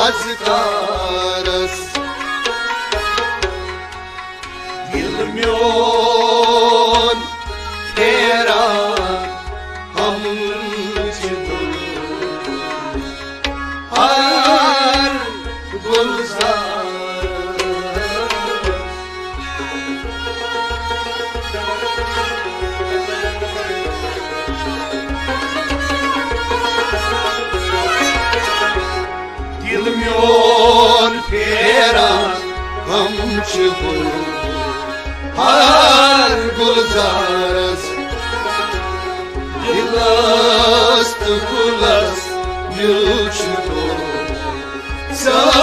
azkarız. Dilmiyon teran hamçı har gulzar. Dilmiyon teran hamçı har gulzarız. Dilast kulas yuştu sakaskarız.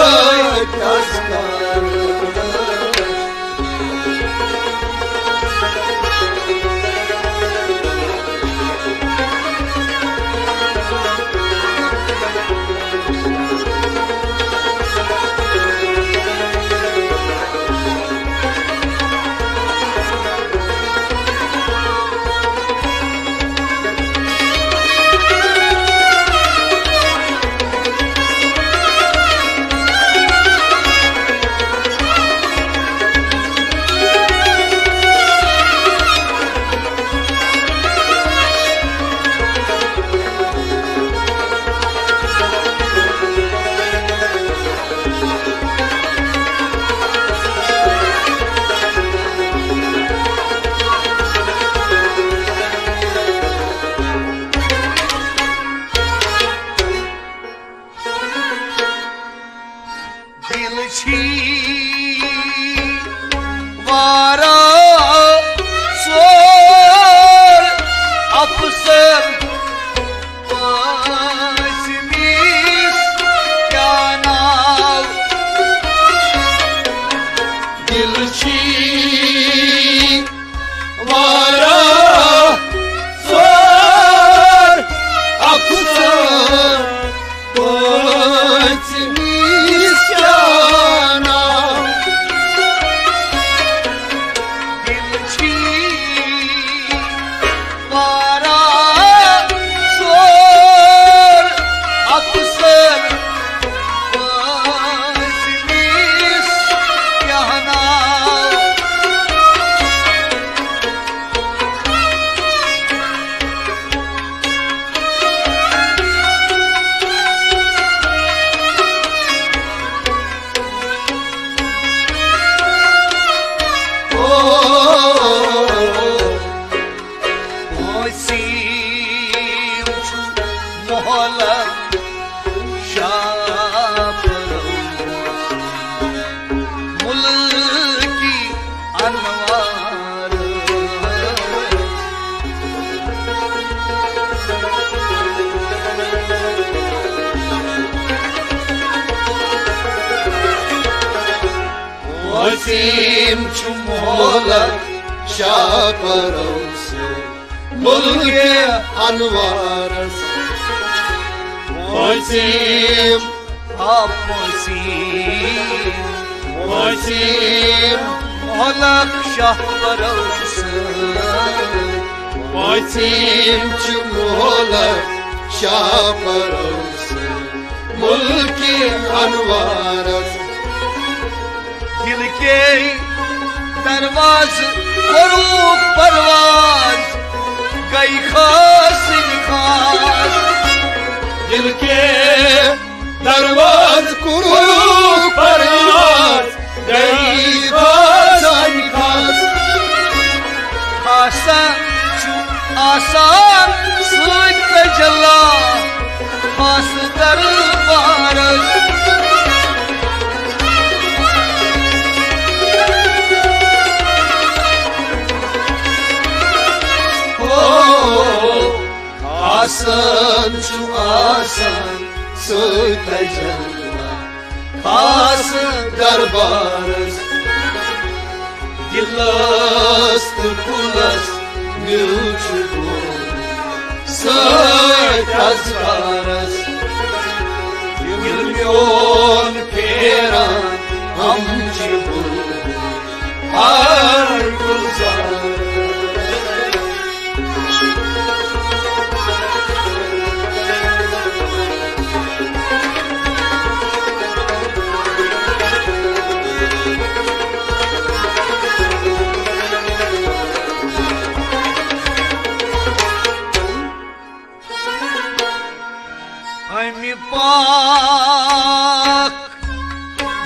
Dilçi vara sor apsar pasmis kanav. Dilçi vara sor apsar pasmis kanav. Dilçi vara sor apsar pasmis kanav. Mohla mulki anwar. Wasim mohla şaparos mulki anwaras. Wasim aposim wasim molak şahparasın. Wasim çumolak şahparasın mulki anvaras. Dil ke darvaz koruk parvaz gay khas khas. Dil ke darvaz koruk parvaz gay khas khas. Hasan şu asan sık tecella khas darbarız. Hasan şu asan sık tecella khas darbarız. Dilast kulas yuştu sakaskarız. Dilmiyon peran hamçı har gulzar. पाक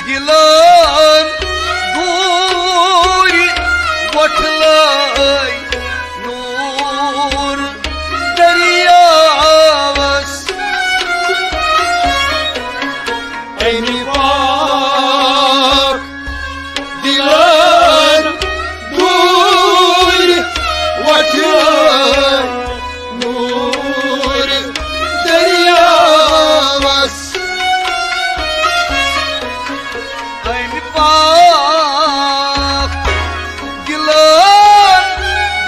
दिलन दूर वठलय नूर दरियावस Eni pak dilan dur vatan nur deryavas Eni pak dilan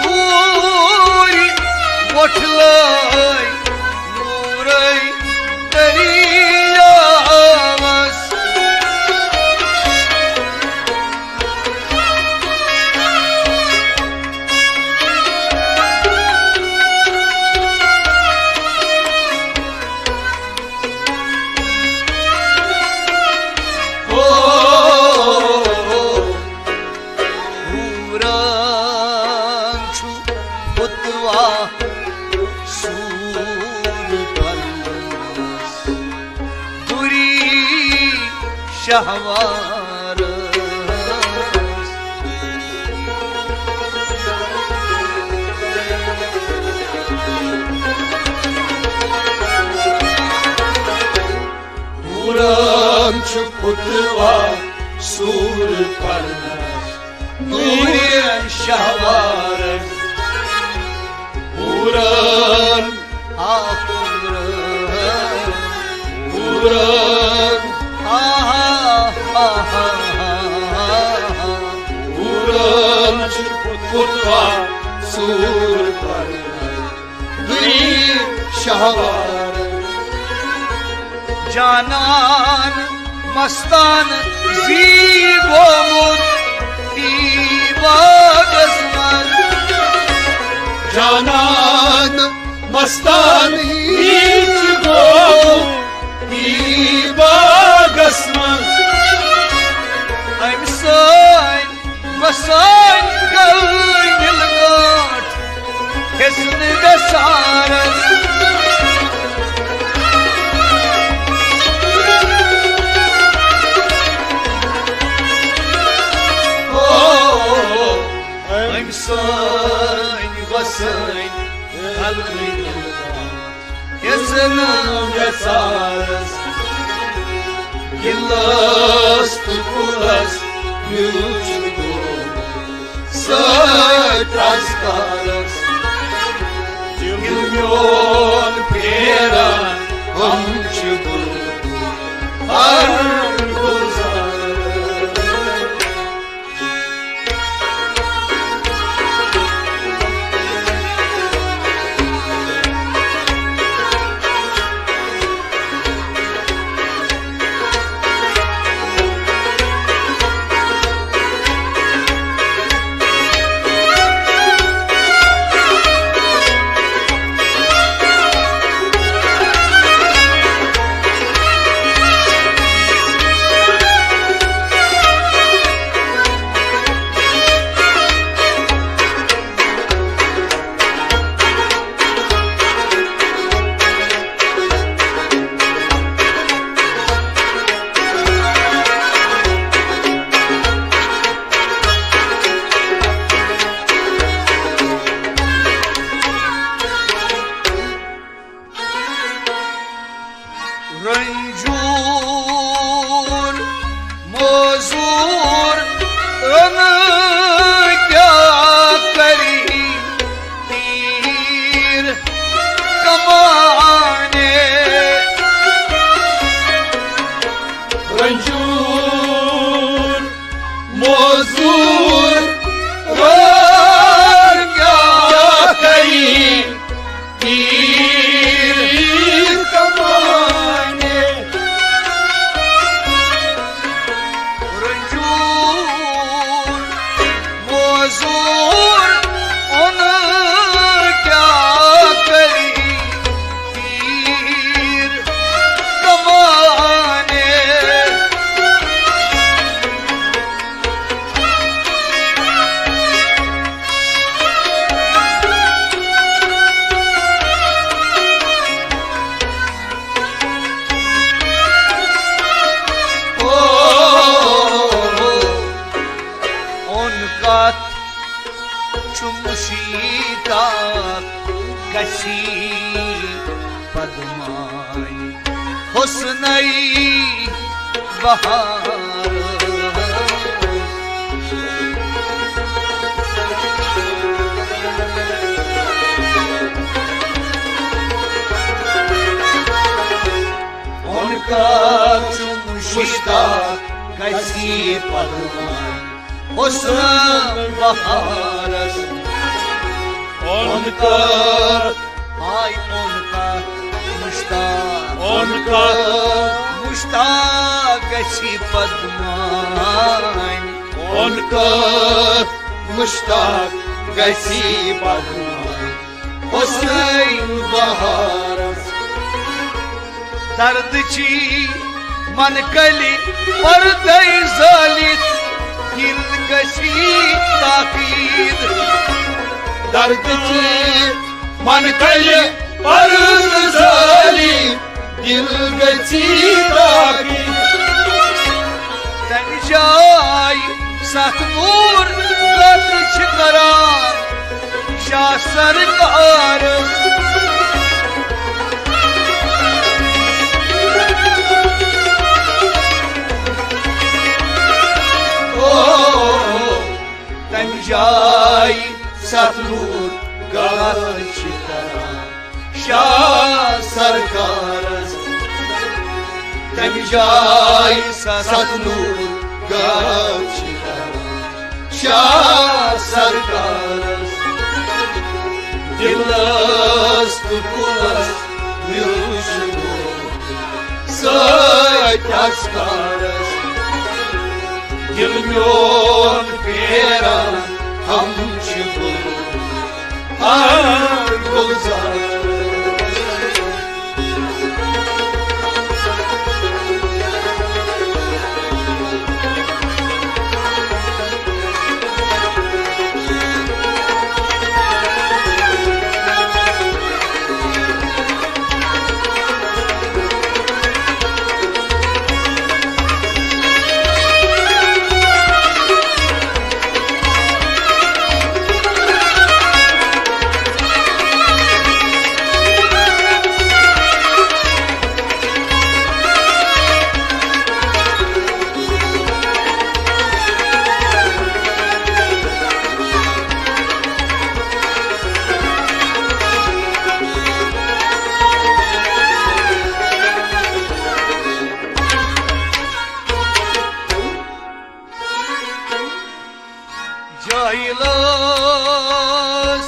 dur vठलय नूरै दरियावस Şahvarız Uran çuputva sur parnas Nuriye şahvarız Uran Ahurız Uran Uran çuputva sur parnas Duri şahvar Canan Mastan Zibomut Diva Gazman Canan mastan hiç go Diba gasman I'm son Masan Galilgot Kesni de Saras I'm son Vasan Galilgot Kesni de Saras Yıllas tukulas Yüçüdo Sătras caras Yılmyon pera Amçıbu Arguzar रंजूर मौजूर क्या करी तीर कमाने Rancur Mozur क्या करी तीर कमाने रंजूर मौजूर क्या करी तीर कमाने शीता गसी पद्मानी हुस्नई बहार उनका शीता गसी पद्मानी हुस्न बहारस उनका हाय उनका मुश्ताक गसी पद्मानी उनका मुश्ताक गसी पद्मानी हुस्न बहारस दर्द ची मन कली पर्दे जालित दिल गसी ताकीद दर्द मन कले पर्द जालित दिल गसी ताकीद तन जाय सतमूर गत करार शाह सरकार जाय सतनूर गाछ करा शाह सरकार तम जाय सतनूर गाछ करा शाह सरकार दिलस्त कुलस मिलुशगो सत्यास्कारस दिल म्योन फेरन हम गुलजार जाइलस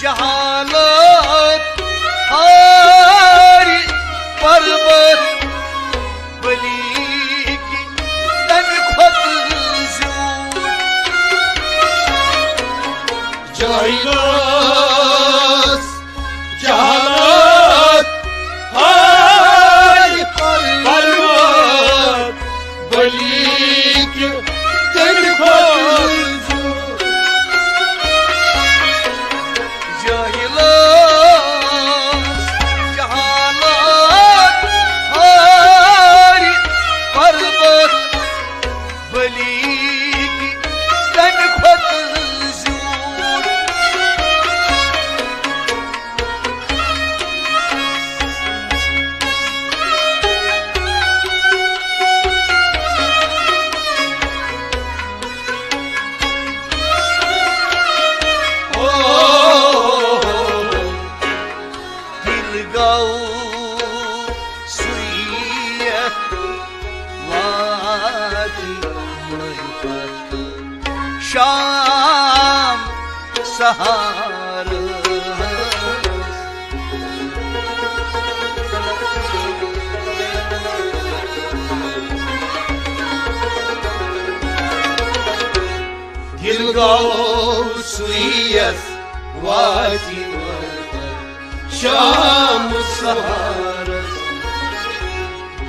जहालत हारी पर्वत बली की तन खुद जाइलस जहालत हारी पर्वत बली की तन खुद शाम सहार Gilgal suyas vati Sham saharas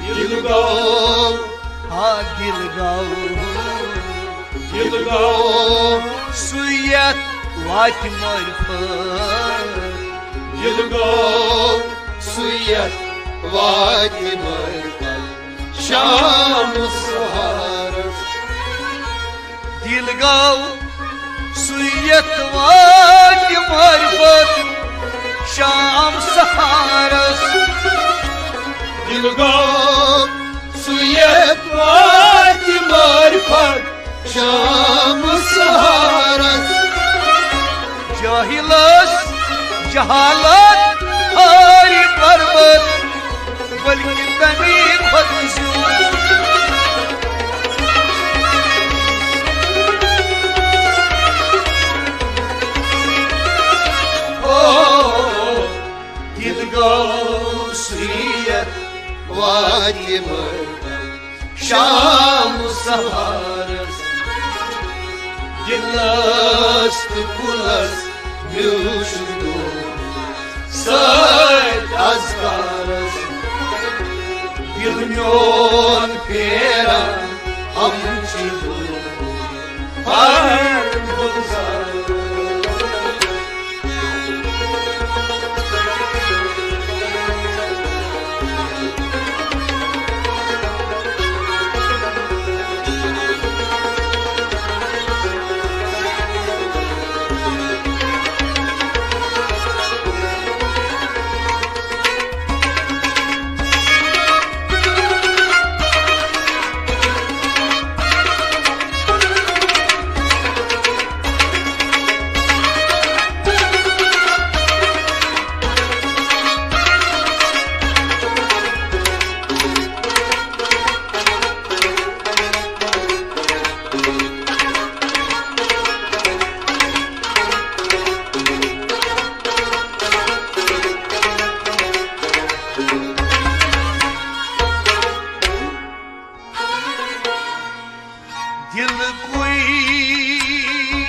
Gilgal ha Gilgal suyat vati marfat Gilgal suyas vati marfat Sham saharas Gilgal सुयत वाट मार्फत शाम सहारस दिल गो सुयत वाट मार्फत शाम सहारस जाहिलस जहालत हारी पर्वत बल्कि तमी खुद दिल गो सुयत वाट शाम सहारस दिलस कुलस म्यूश सत azkarस दिल म्योन फेरा हमची हर गुलजार दिल कोई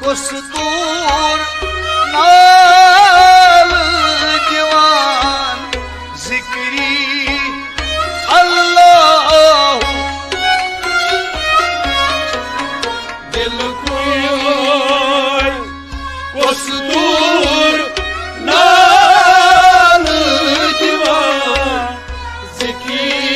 कुस्तूर नाल जवान जिक्री अल्लाह दिल कोई कुस्तूर नाल जवान जिक्री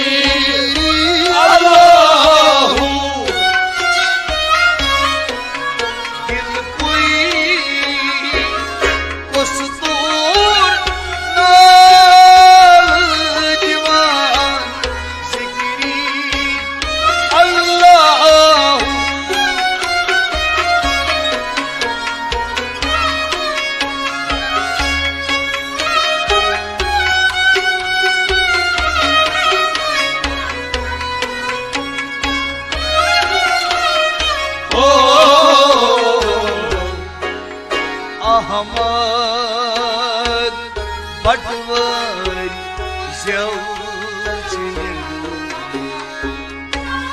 अल्लाह अहमद बटवर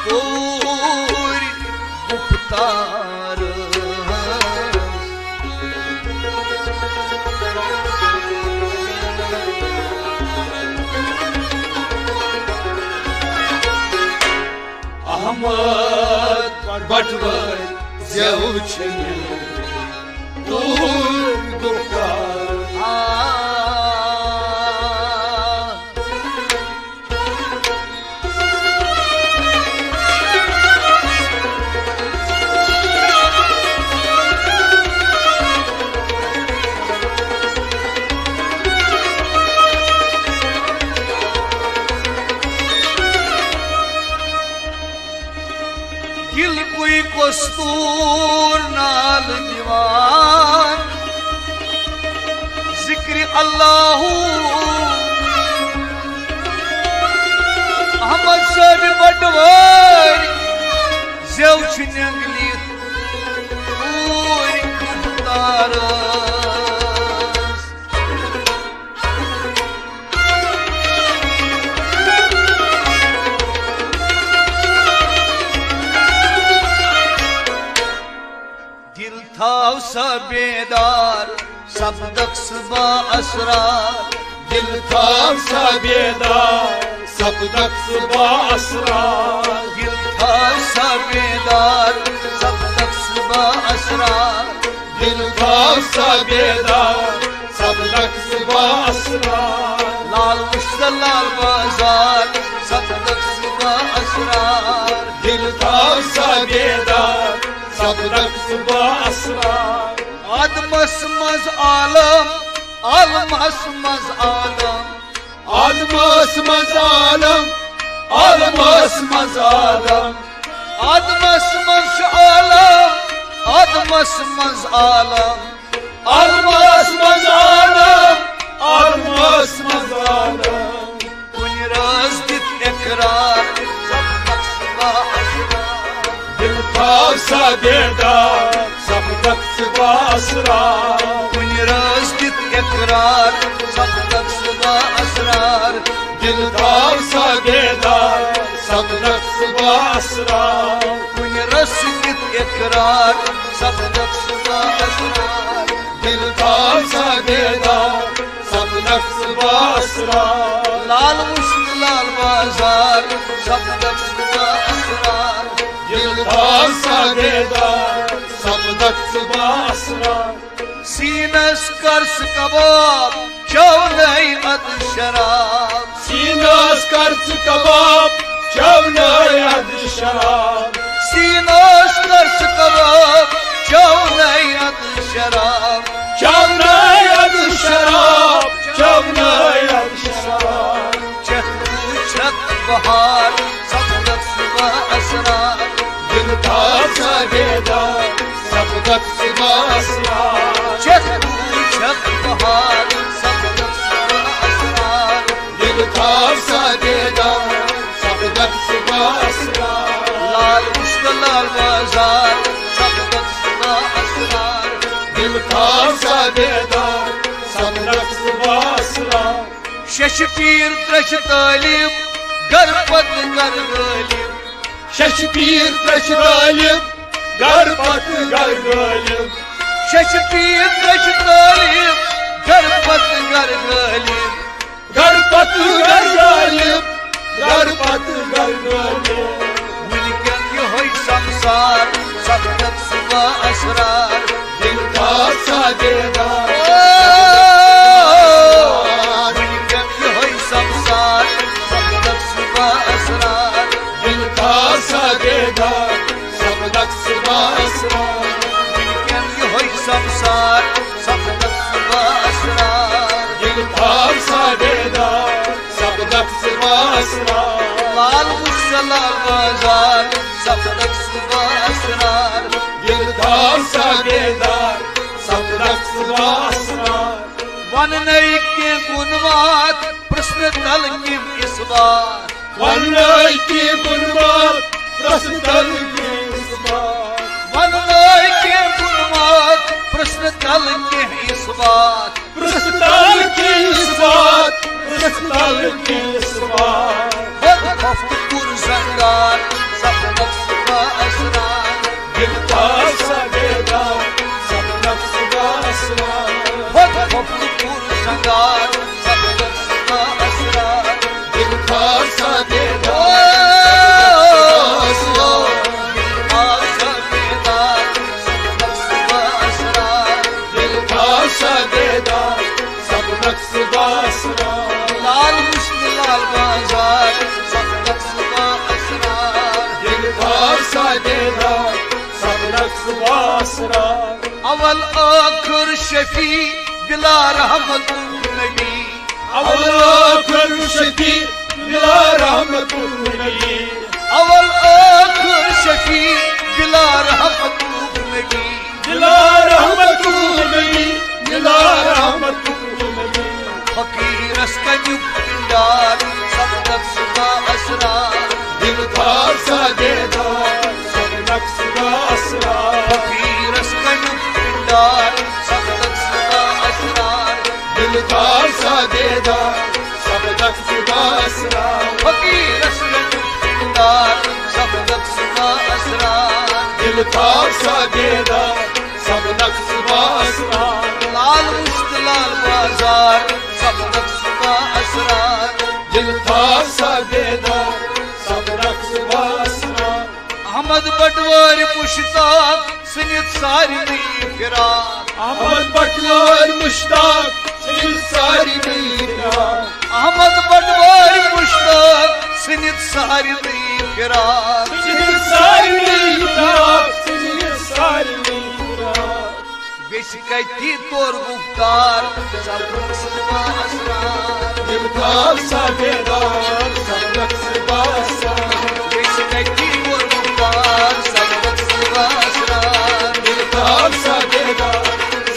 तोर गुप्तार अहमद बटवर तोर गुप्तार दिल कोई कस्तूर नाल दीवान जिक्र अल्लाह अहमद साहब बटवर जेव नंगली पूरी गुप्तार दिल थाव सबेदार सबदक सुबह असरार दिल थाव सबेदार सबदक सुबह असरार दिल थाव सबेदार सबदक सुबह असरार दिल थाव सबेदार सबदक सुबह असरार लाल मुश्किल लाल बाजार सबदक सुबह असरार दिल थाव सबेदार सपदक सुबह असरार आदमस मज आलम आलमस मज आलम आदमस मज आलम आलमस मज आलम आदमस मज आलम आदमस मज आलम आलमस मज आलम आलमस मज आलम कुन राज दित इकरार सपदक सुबह असरार दिल थाव सा बेदार सपदक सुबह असरार कुन राज दित इकरार सपदक सुबह असरार दिल थाव सा बेदार सपदक सुबह असरार कुन रस दित इकरार सपदक सुबह असरार दिल थाव सा बेदार सपदक सुबह असरार लाल मुश्क लाल बाजार सपदक सुबह असरार दिल थाव सा बेदार सपदक सुबह असरार सीनस कर्स कबाब चौनई अद शराब सीनास कर्ज कबाब चवनायद शराब सीनस कर्स कबाब चौनई अद शराब चवनायद शराब चवनायद शराब चक्कू छक बहार सपदक सुबह असरार दिल थाव सा बेदार सपदक सुबह असरार चक्कू छक बहार सपदक सुबह असरार दिल थाव सा बेदार सपदक सुबह असरार लाल मुश्क लाल बाजार सपदक सुबह असरार दिल थाव सा बेदार सपदक सुबह असरार शश पीर त्रश तालिम गर पत गर गालिब शश पीर त्रश तालिब गर पत गर गालिब शश पीर त्रश तालिम गर पत गर गालिब गर पत गर गालिब गर पत गर गालिब वुनकन यहोय संसार सपदक सुबह असरार दिल थाव सा बेदार वुनकन यहोय संसार सपदक सुबह असरार दिल थाव सा बेदार सपदक सुबह असरार वुनकन यहोय संसार सपदक सुबह असरार दिल थाव सा बेदार सपदक सुबह असरार लाल मुश्क लाल बाजार सपदक सुबह असरार दिल थाव सा बेदार सपदक सुबह असरार वन नई के गुणवात प्रश्न तल किम इस बात वन्नय की गुणवात प्रस्तल की इस बात वन नई के गुणवात प्रश्न तल के इस बात प्रस्तल की इस बात प्रस्तल की इस बात पुर जंगार सपदक सुबह असरार दिल थाव सा बेदार सपदक सुबह असरार पुर जंगार सपदक सुबह असरार दिल थाव सा बेदार दिल थाव सा बेदार सपदक सुबह असरार लाल मुश्क लाल बाजार सपदक सुबह असरार दिल थाव सा बेदार सपदक सुबह असरार अवल आखिर शफी बिला रहमत नबी अवल आखिर शफी बिला रहमतुल नबी अवल आखिर शफी बिला रहमत नबी बिला रहमतुल नबी बिला रहमतुल नबी फकीरस कन्यु पिंडार सपदक सुबह असरार दिल थाव सा बेदार सपदक सुबह असरार फकीरस कन्यु पिंडार सपदक सुबह असरार दिल थाव सा बेदार सपदक सुबह असरार फकीरस कन्यु पिंडार सपदक सुबह असरार दिल थाव सा बेदार सपदक सुबह असरार लाल मुश्क लाल बाजार सपदक सुबह असरार दिल थाव सा बेदार सपदक सुबह असरार अहमद बटवार मुश्ताक सुनित सारी नई फिराक अहमद बटवार मुश्ताक सिल सारी नई फिराक अहमद बटवार मुश्ताक सुनित सारी नई फिराक सिल सारी नई फिराक सिल सारी कती तोर गुफ्तार सब रक्स बासरार दिल का साझेदार सब रक्स बासरार कती तोर गुफ्तार सब रक्स बासरार दिल का साझेदार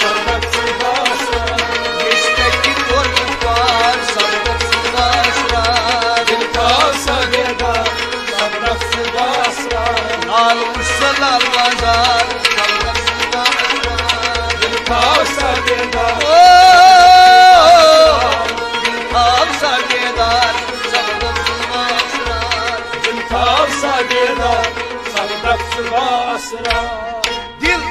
सब रक्स बासरार कती तोर गुफ्तार सब रक्स बासरार दिल का साझेदार सब रक्स बासरार लाल मुसलाल बाजार सब रक्स बासरार दिल का साझेदार साझेदार सब रक्स बासरार दिल का साझेदार सब रक्स बासरार दिल